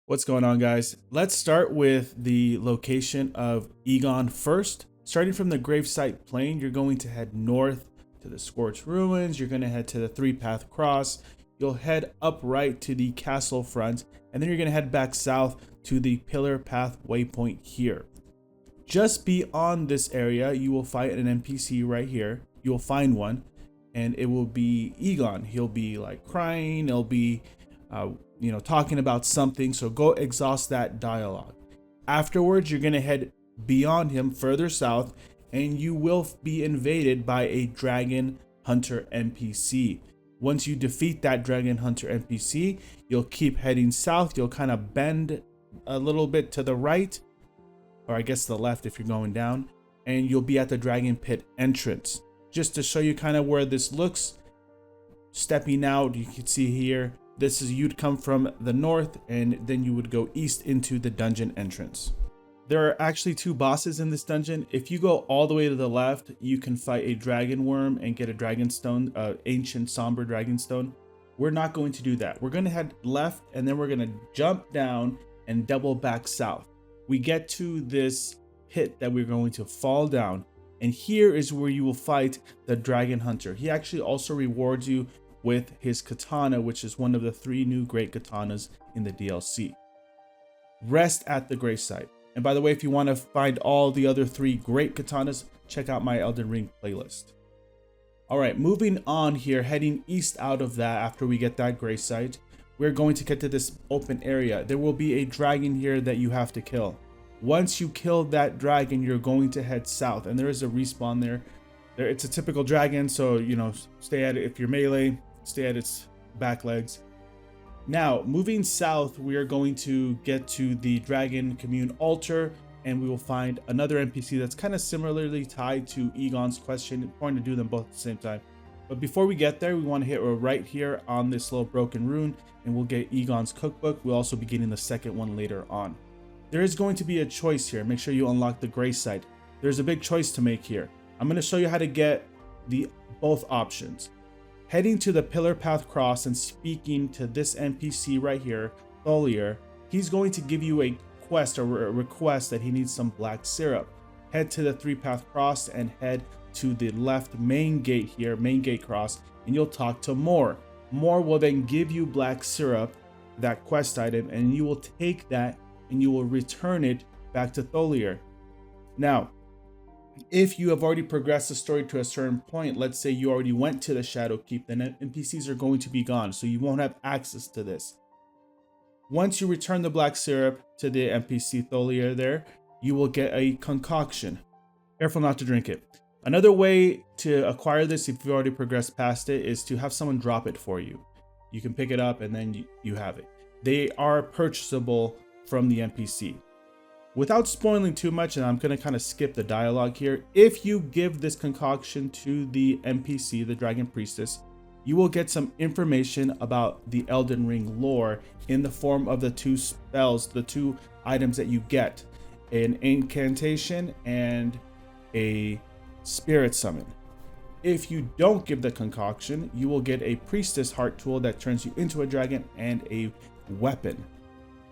What's going on, guys? Let's start with the location of Igon first. Starting from the gravesite plain, you're going to head north to the Scorched Ruins. You're going to head to the Three Path Cross. You'll head upright to the castle front, and then you're going to head back south to the Pillar Path waypoint here. Just beyond this area, you will fight an NPC right here. You will find one, and it will be Igon. He'll be like crying. He'll be talking about something. So go exhaust that dialogue. Afterwards, you're going to head beyond him further south, and you will be invaded by a dragon hunter NPC. Once you defeat that dragon hunter NPC, you'll keep heading south. You'll kind of bend a little bit to the right, or I guess the left if you're going down, and you'll be at the dragon pit entrance. Just to show you kind of where this looks, stepping out, you can see here, this is, you'd come from the north and then you would go east into the dungeon entrance. There are actually two bosses in this dungeon. If you go all the way to the left, you can fight a dragon worm and get a dragon stone, ancient somber dragon stone. We're not going to do that. We're going to head left, and then we're going to jump down and double back south. We get to this pit that we're going to fall down, and here is where you will fight the dragon hunter. He actually also rewards you with his katana, which is one of the 3 new great katanas in the DLC. Rest at the gravesite. And by the way, if you want to find all the other 3 great katanas, check out my Elden Ring playlist. All right, moving on here, heading east out of that after we get that gravesite, we're going to get to this open area. There will be a dragon here that you have to kill. Once you kill that dragon, you're going to head south, and there is a respawn there. It's a typical dragon, so stay at it. If you're melee, stay at its back legs. Now, moving south, we are going to get to the Dragon Commune altar, and we will find another NPC that's kind of similarly tied to Igon's question. It's important to do them both at the same time. But before we get there, we want to hit right here on this little broken rune, and we'll get Igon's cookbook. We'll also be getting the second one later on. There is going to be a choice here. Make sure you unlock the gray site. There's a big choice to make here. I'm going to show you how to get both options. Heading to the Pillar Path Cross and speaking to this NPC right here, Tholier, he's going to give you a quest or a request that he needs some black syrup. Head to the Three Path Cross and head to the left main gate here, main gate cross, and you'll talk to Moore. Moore will then give you black syrup, that quest item, and you will take that and you will return it back to Tholier. Now, if you have already progressed the story to a certain point, let's say you already went to the Shadowkeep, then NPCs are going to be gone, so you won't have access to this. Once you return the black syrup to the NPC Tholier there, you will get a concoction. Careful not to drink it. Another way to acquire this, if you've already progressed past it, is to have someone drop it for you. You can pick it up and then you have it. They are purchasable from the NPC. Without spoiling too much, and I'm going to kind of skip the dialogue here, if you give this concoction to the NPC, the Dragon Priestess, you will get some information about the Elden Ring lore in the form of the 2 spells, the 2 items that you get, an incantation and a spirit summon. If you don't give the concoction, you will get a Priestess heart tool that turns you into a dragon and a weapon.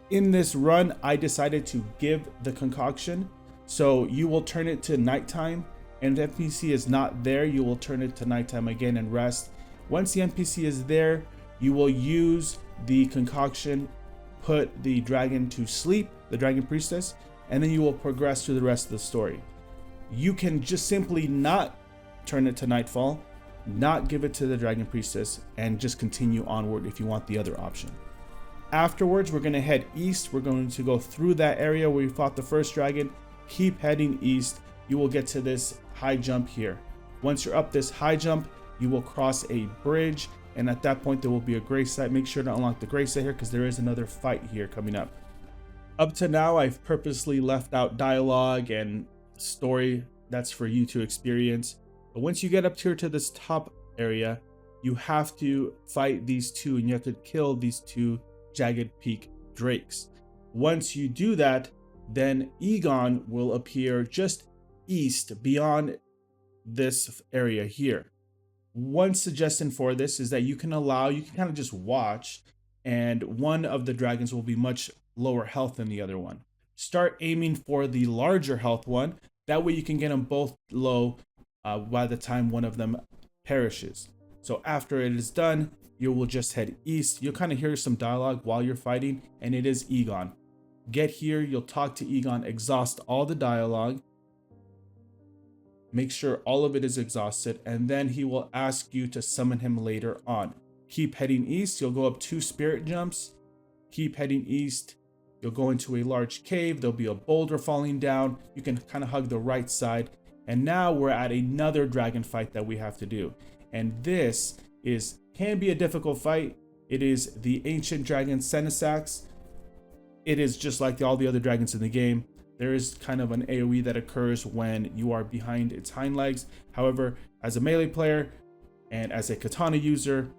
In this run, I decided to give the concoction, so you will turn it to nighttime, and if NPC is not there, you will turn it to nighttime again and rest. Once the NPC is there, you will use the concoction, put the dragon to sleep, the Dragon Priestess, and then you will progress through the rest of the story. You can just simply not turn it to nightfall, not give it to the Dragon Priestess, and just continue onward if you want the other option. Afterwards, we're going to head east. We're going to go through that area where we fought the first dragon. Keep heading east. You will get to this high jump here. Once you're up this high jump, you will cross a bridge, and at that point there will be a gray site. Make sure to unlock the gray site here because there is another fight here coming up. Up to now, I've purposely left out dialogue and story. That's for you to experience. But once you get up here to this top area, you have to fight these 2, and you have to kill these 2 Jagged Peak drakes. Once you do that, then Igon will appear just east beyond this area here. One suggestion for this is that you can kind of just watch and one of the dragons will be much lower health than the other one. Start aiming for the larger health one. That way you can get them both low by the time one of them perishes. So after it is done, you will just head east. You'll kind of hear some dialogue while you're fighting, and it is Igon. Get here, you'll talk to Igon, exhaust all the dialogue. Make sure all of it is exhausted, and then he will ask you to summon him later on. Keep heading east, you'll go up 2 spirit jumps. Keep heading east, you'll go into a large cave, there'll be a boulder falling down. You can kind of hug the right side. And now we're at another dragon fight that we have to do. And this can be a difficult fight. It is the ancient dragon Senesax. It is just like all the other dragons in the game. There is kind of an AoE that occurs when you are behind its hind legs. However, as a melee player and as a katana user,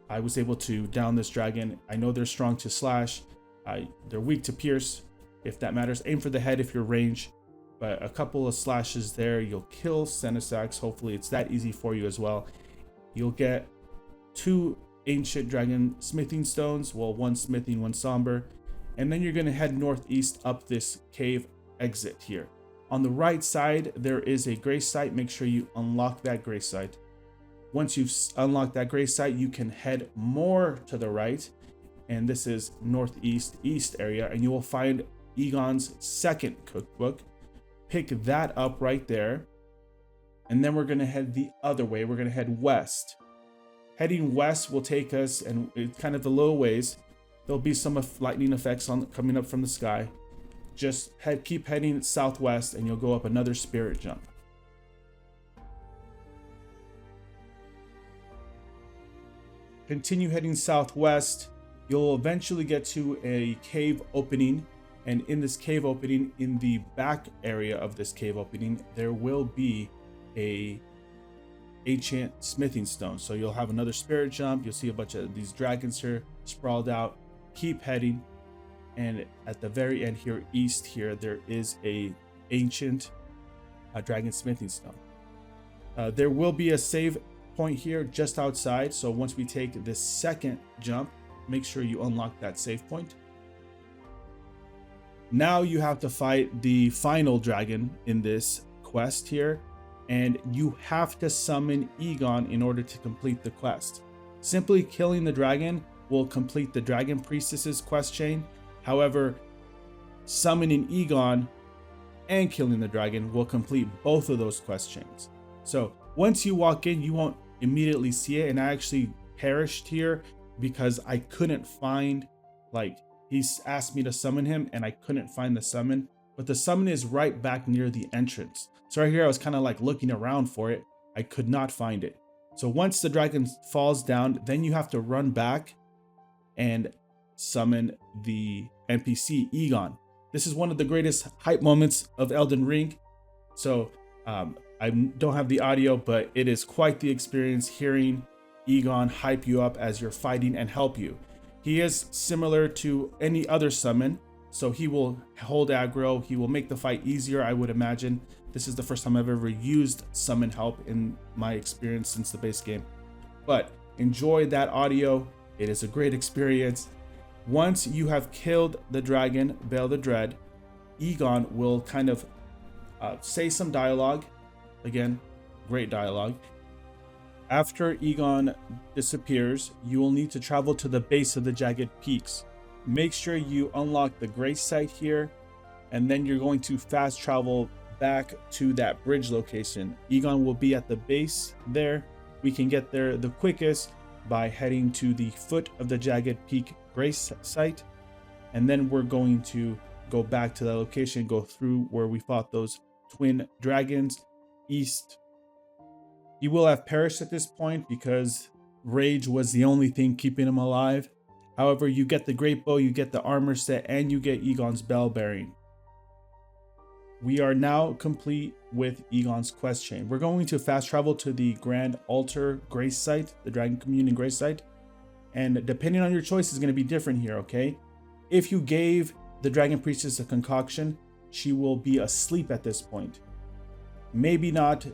I was able to down this dragon. I know they're strong to slash. They're weak to pierce, if that matters. Aim for the head if you're range. But a couple of slashes there, you'll kill Senesax. Hopefully it's that easy for you as well. You'll get 2 ancient dragon smithing stones. Well, 1 smithing, 1 somber. And then you're going to head northeast up this cave exit here. On the right side, there is a grace site. Make sure you unlock that grace site. Once you've unlocked that grace site, you can head more to the right. And this is northeast east area. And you will find Igon's second cookbook. Pick that up right there. And then we're going to head the other way. We're going to head west. Heading west will take us, and it's kind of a little ways. There'll be some lightning effects coming up from the sky. Just keep heading southwest, and you'll go up another spirit jump. Continue heading southwest. You'll eventually get to a cave opening, and in this cave opening, in the back area of this cave opening, there will be a ancient smithing stone. So you'll have another spirit jump. You'll see a bunch of these dragons here sprawled out. Keep heading, and at the very end here, east here, there is a ancient dragon smithing stone. There will be a save point here just outside. So once we take this second jump, make sure you unlock that save point. Now you have to fight the final dragon in this quest here, and you have to summon Igon in order to complete the quest. Simply killing the dragon will complete the Dragon Priestess's quest chain. However, summoning Igon and killing the dragon will complete both of those quest chains. So once you walk in, you won't immediately see it. And I actually perished here because I couldn't find, he asked me to summon him and I couldn't find the summon, but the summon is right back near the entrance. So right here, I was kind of looking around for it. I could not find it. So once the dragon falls down, then you have to run back and summon the NPC Igon. This is one of the greatest hype moments of Elden Ring. So I don't have the audio, but it is quite the experience hearing Igon hype you up as you're fighting and help you. He is similar to any other summon, so he will hold aggro. He will make the fight easier, I would imagine. This is the first time I've ever used summon help in my experience since the base game. But enjoy that audio. It is a great experience. Once you have killed the dragon, Bale the Dread, Igon will kind of say some dialogue. Again, great dialogue. After Igon disappears, you will need to travel to the base of the jagged peaks. Make sure you unlock the grace site here, and then you're going to fast travel back to that bridge location. Igon will be at the base there. We can get there the quickest by heading to the foot of the jagged peak grace site, and then we're going to go back to that location, go through where we fought those twin dragons east. He will have perished at this point because rage was the only thing keeping him alive. However, you get the great bow, you get the armor set, and you get Igon's bell bearing. We are now complete with Igon's quest chain. We're going to fast travel to the Grand Altar Grace site, the Dragon Communion Grace site. And depending on your choice is going to be different here, okay? If you gave the Dragon Priestess a concoction, she will be asleep at this point. Maybe not.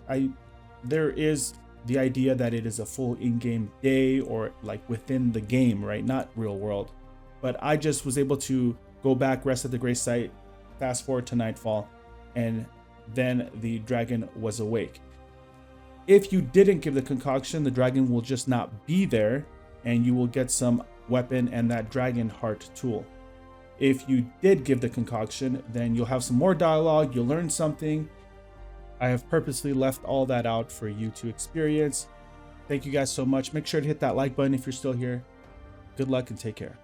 There is the idea that it is a full in-game day or like within the game, right? Not real world. But I just was able to go back, rest at the grave site, fast forward to nightfall, and then the dragon was awake. If you didn't give the concoction, the dragon will just not be there, and you will get some weapon and that dragon heart tool. If you did give the concoction, then you'll have some more dialogue, you'll learn something. I have purposely left all that out for you to experience. Thank you guys so much. Make sure to hit that like button if you're still here. Good luck and take care.